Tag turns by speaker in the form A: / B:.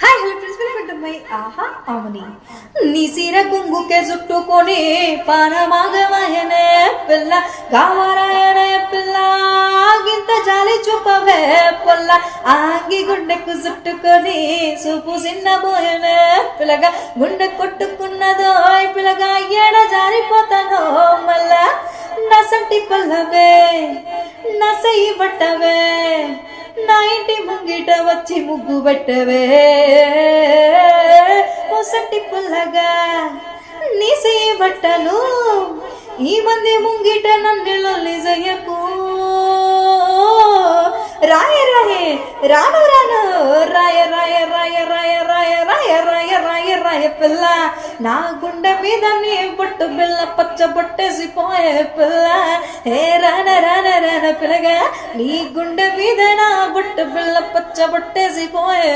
A: hi hello friends welcome to my ఆహా అవని నీ సీర గుంగుకే చుట్టుకొని పానమాగమయనే పిల్ల గావరాయనే పిల్ల గింత జాలి చూపవే పొల్ల ఆంగి గుండెకు చుట్టుకొని చూపు చిన్నబోయనే పిల్లగా గుండె కొట్టుకున్నదో పిల్లగా ఏడ జారిపోతానో మళ్ళా నసంటి పల్లవే నసయి పట్టవే నా ఇంటి ముంగిట వచ్చి ముగ్గు పెట్టవే పొసటి పుల్లగా నీసే బట్టలు ఈ మంది ముంగిట నన్ను చెయ్యకు రాయ రాయే రాను రాను రాయ రాయ రాయ రాయ రాయ రాయ రాయ రాయ రాయ పిల్ల నా గుండె మీద నీ బొట్టు పిల్ల పచ్చ బొట్టేసి పోయే పిల్ల హే రాన రాన రాన పిల్లగా నీ గుండె మీద నా బొట్టు పిల్ల పచ్చ బొట్టేసి పోయే